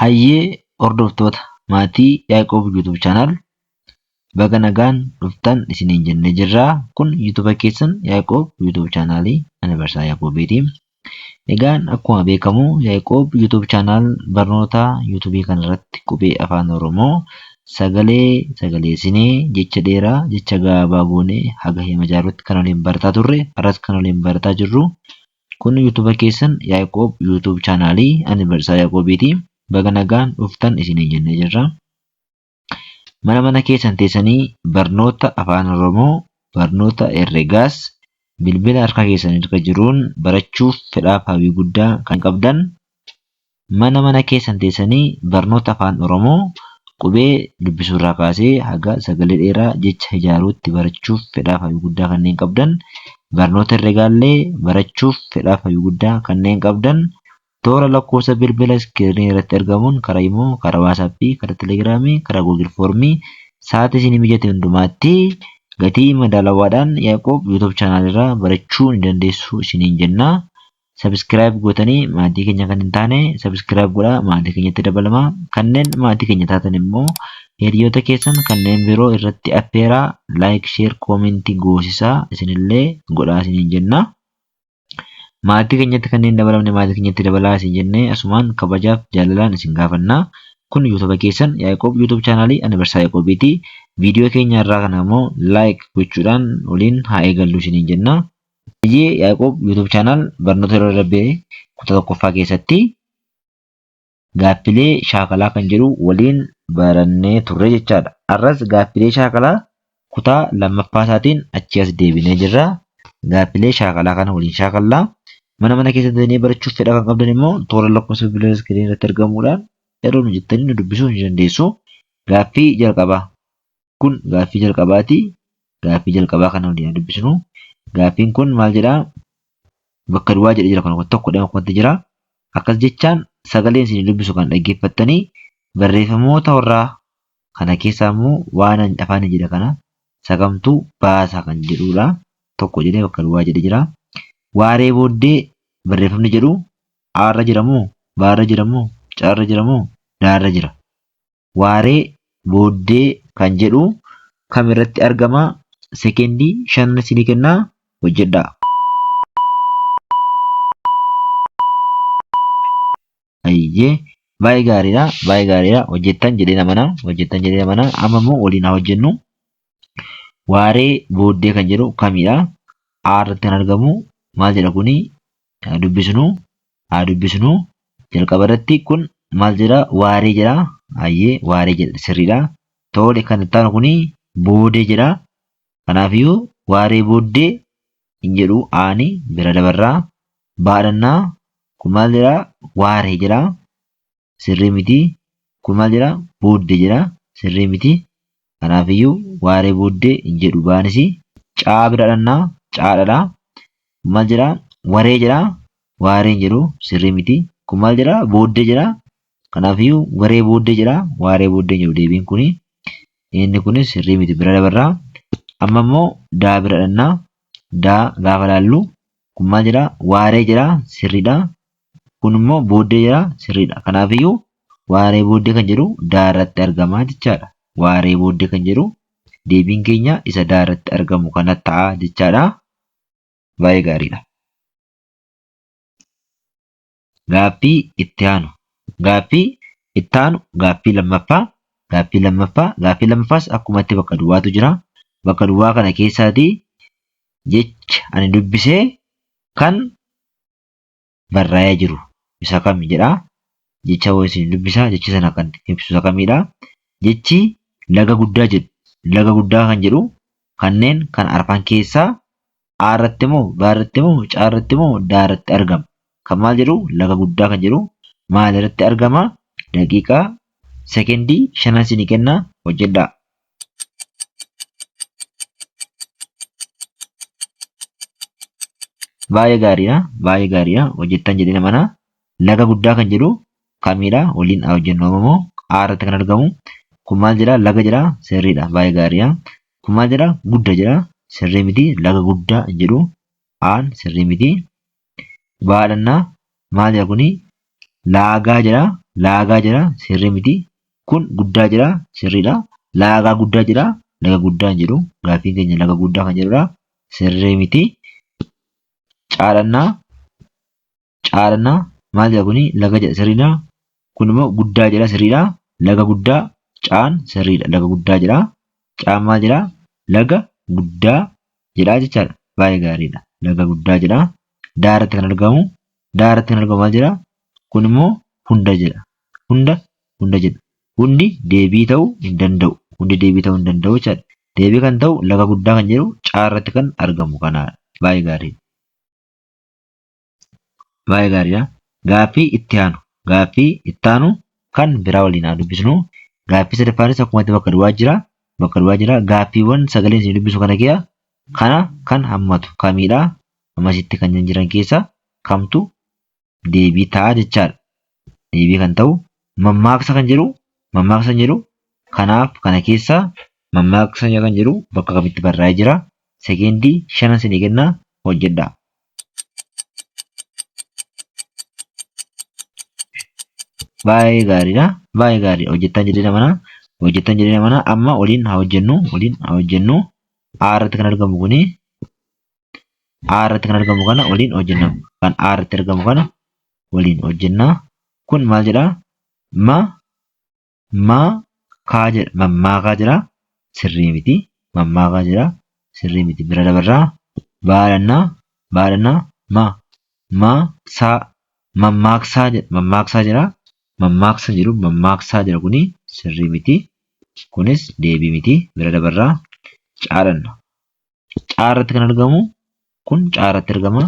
Hayyee hordoftoota maatii Yaaqoob YouTube channel baga nagaan dhuftan isiniin jennee jirra. Kun YouTube keessan Yaaqoob YouTube channelii Anniversaa Yaaqoobiiti. Egaan akkuma beekamu Yaaqoob YouTube channel barnoota YouTube kanarratti qubee afaan Oromoo sagaleessinee jecha dheeraa jecha gabaabaa goonee haga hima jaarutti kan waliin barataa turre har'as kan waliin barataa jirru kun YouTube keessan Yaaqoob YouTube channelii Anniversaa Yaaqoobiiti. Baga nagaan dhuftan isiniin jennee jirra. Mana keessan teessanii barnoota afaan Oromoo, barnoota herregaas bilbila harka keessan irra jiruun barachuuf fedhaaf hawwii guddaa kan qabdan mana keessan teessanii barnoota afaan Oromoo qubee dubbisuurraa kaasee haga sagalee dheeraa jecha ijaaruutti barachuuf fedhaaf hawwii guddaa kanneen qabdan barnoota herregaallee barachuuf fedhaaf hawwii guddaa kanneen qabdan toora lakkoofsa bilbila iskiriinii irratti argamuun karaa Imoo, karaa WhatsAppii, karaa Telegiraamii, karaa Google Formii sa'aatii isin mijate hundumaatti gatii madaalawaadhaan Yaaqoob YouTube channel irraa barachuu ni dandeessu isiniin jenna. Subscribe gootanii maatii keenya kan hin taane subscribe godhaa maatii keenyatti dabalamaa. Kanneen maatii keenya taatan immoo hiriyoota keessan kanneen biroo irratti affeeraa like, share, comment goosisaa isinillee godhaa isiniin jenna. Maatii keenyatti kanneen dabalamne maatii keenyatti dabalaa isin jennee asumaan kabajaaf jaalalaan isin gaafanna. Kun YouTube keessan Yaaqoob YouTube channelii Anniversaa Yaaqoobiiti. Viidiyoo keenya irraa kana immoo like gochuudhaan waliin haa eegallu isiniin jenna. Yaaqoob YouTube channel barnoota yeroo darbee kutaa tokkoffaa keessatti gaaffilee shaakalaa kan jedhu waliin barannee turre jechaadha. Har'as gaaffilee shaakalaa kutaa lammaffaa isaatiin achi as deebinee jirra. Gaaffilee shaakalaa kana waliin shaakallaa. Mana keessatti barachuuf fedha kan qabdan immoo toora lakkoofsa bilbila iskiriinii irratti argamuudhaan yeroo nu jettanii nu dubbisuu ni dandeessu. Gaaffii jalqabaa. Kun gaaffii jalqabaati. Gaaffii jalqabaa kana waliin dubbisnu. Gaaffiin kun maal jedhaa? Bakka duwwaa jedhee jira kan tokko dhama akkatti jira. Akkas jechaan sagaleen isin dubbisu kan dhaggeeffattanii barreeffamoota warraa kana keessaa immoo waan afaan jedha kana sagamtuu baasaa kan jedhudha. Tokko jedhee bakka duwwaa jedhee jira. Waaree booddee barreeffamni jedhu aarra jiramoo, baarra jiramoo, caarra jiramoo, daarra jira. Waaree booddee kan jedhu kam irratti argama? Sekendii 5 isinii kennaa hojjedhaa. Ayyee baay'ee gaariidha. Baay'ee gaariidha. Hojjettan jedhee namana. Amma immoo waliin haa hojjennu. Waaree booddee kan jedhu kamidha? Aarratti kan argamu. Maal jedha kuni? Haa dubbisnu. Jalqaba irratti kun maal jedha? Waaree jedha. Ayyee waaree jedha sirriidha. Tole kan itti aanu kuni boodee jedha. Kanaafiyyuu waaree booddee hin jedhu aani bira dabarraa. Baadhannaa kun maal jedha? Waaree jedha. Sirrii miti. Kun maal jedha? Booddee jedha. Sirrii miti. Kanaafiyyuu waaree booddee hin jedhu baanis caa bira dhannaa caadhadha. Maal jedha? Waree jedha. Waareen jedhu sirrii miti. Kun maal jedha? Booddee jedha. Kanaafiyyuu waree booddee jedha. Waaree booddee jedhu deebiin kuni. Inni kunis sirrii miti bira dabarraa. Amma immoo daa bira dhannaa. Daa gaafa laallu kun maal jedha? Waaree jedha. Sirriidha. Kun immoo booddee jedha. Sirriidha. Kanaafiyyuu waaree booddee kan jedhu daa irratti argama jechaadha. Waaree booddee kan jedhu deebiin keenya isa daa irratti argamu kana ta'a jechaadha. Baay'ee gaariidha. Gaaffii itti aanu. Gaaffii itti aanu gaaffii lammaffaa. Gaaffii lammaffaas akkumatti bakka duwwaatu jira. Bakka duwwaa kana keessaati jecha ani dubbisee kan barraa'ee jiru isa kami jedha. Jecha isin dubbisaa jechi sana kan ibsu isa kamidha. Jechi laga guddaa jedhu. Laga guddaa kan jedhu kanneen kan arfan keessaa aarratti moo baarratti moo caarratti moo daaratti argama. Kan maal jedhu laga guddaa kan jedhu maal irratti argama? Daqiiqaa sekendii 5 isinii kennaa hojjedhaa. Baay'ee gaariidha. Hojjettan jedhee namana. Laga guddaa kan jedhu kamidha? Waliin haa hojjennu ammoo aarratti kan argamu. Kun maal jedha? Laga jedha. Sirriidha. Baay'ee gaariidha. Kun maal jedha? Guddaa jedha. Sirrii miti. Laga guddaa jedhu aan sirrii miti. Baadhannaa maal jedha kuni? Laagaa jedha. laagaa jira sirrii miti. Kun guddaa jira sirriidha. Laagaa guddaa jira laga guddaa hin jedhu. Gaaffiin keenya laga guddaa kan jedhudha. Sirrii miti. Caalannaa maal jedha kuni laga jedha sirriidha. Kun immoo guddaa jedha sirriidha. Laga guddaa caan sirriidha. Laga guddaa jedha. Caan maal jedha? Laga guddaa jedha jechaadha. Baay'ee gaariidha. Laga guddaa jedha. Daaratti kan argamu. Daaratti kan argamu maal jedha? Kun immoo hunda jedha. Hunda jedha. Hundi deebii ta'uu hin danda'u. Hundi deebii ta'uu hin danda'u jechaadha. Deebii kan ta'u laga guddaa kan jedhu caarratti kan argamu kanaadha. Baay'ee gaariidha. Baay'ee gaariidha. Gaaffii itti aanu. Gaaffii itti aanu kan biraa waliin haa dubbisnu. Gaaffii sadaffaanis akkumatti bakka duwwaa jira. Bakka duwwaa jira. Gaaffiiwwan sagaleen isin dubbisu kana keessa kana kan hammatu kamidha? Amasitti kan jiran keessa kamtu deebii ta'a jechaadha. Deebii kan ta'u mammaaksa kan jedhu kanaaf kana keessa mammaaksa kan jedhu bakka kamitti barraa'ee jira? Sekeendii 5 isinii kenna hojjedhaa. Baay'ee gaariidha. Baay'ee gaarii. Hojjettan jedhee mana amma waliin haa hojjennu. Irratti kan argamu kuni irratti kan argamu kana waliin hojjenna. Kan irratti argamu kana waliin hojjenna. Kun maal jedha? Kaa jedha. Mammaakaa jira. Sirrii miti. Mammaakaa jira. Sirrii miti. Bira dabarraa. Baadhannaa. Mammaaksaa jedha. Mammaaksaa jira. Mammaaksaa jira kuni sirrii miti. Kunis deebii miti. Bira dabarraa. Caalanna. Caarratti kan argamu kun caaratti argama.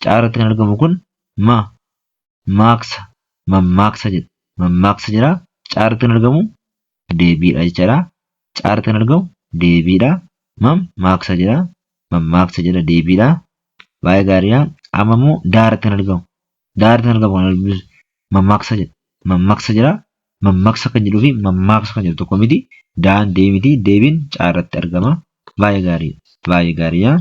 Caaratti kan argamu kun mammaaksa jedha. Mammaaksa jira. Caaratti kan argamu deebiidha jechaadha. Caaratti kan argamu deebiidha. Mammaaksa jira. Mammaaksa jira deebiidha. Baay'ee gaariidha. Amma immoo daaratti kan argamu. Daaratti kan argamu mammaaksa jedha. Mammaaksa jira. Mammaaksa kan jedhuu fi mammaaksa kan jedhu tokko miti. Daan deebii miti. Deebiin caaratti argama. Baay'ee gaariidha. Baay'ee gaariidha.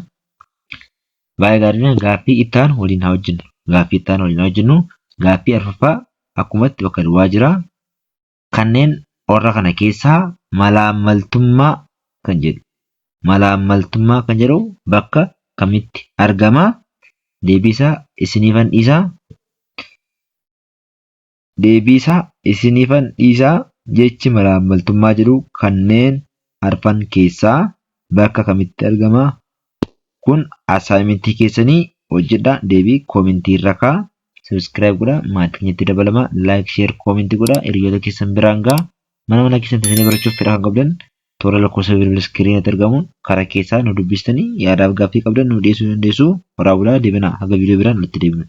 Baay'ee gaariidha. Gaaffii itti aanu waliin haa hojjennu. Gaaffii arfaffaa akkumatti bakka duwwaa jira. Kanneen warra kana keessaa malaammaltummaa kan jedhu. Malaammaltummaa kan jedhu bakka kamitti argama? Deebii isaa isiniifan dhiisaa. Jechi malaammaltummaa jedhu kanneen arfan keessaa bakka kamitti argama? Kun asaayimentii keessanii hojjedhaa. Deebii koomentii irra kaa'aa. Subscribe godhaa. Maatii keenyatti dabalamaa. Like, share, koomentii godhaa. Hiriyoota keessan biraan gahaa. Mana keessan taasisanii barachuuf fedha kan qabdan toora lakkoofsa bilbila iskiriinatti argamuun karaa keessaa nu dubbistanii yaadaaf gaaffii qabdan nu dhiyeessuu dandeessu. Horaa bulaa deebinaa haga viidiyoo biraan nutti deebinu.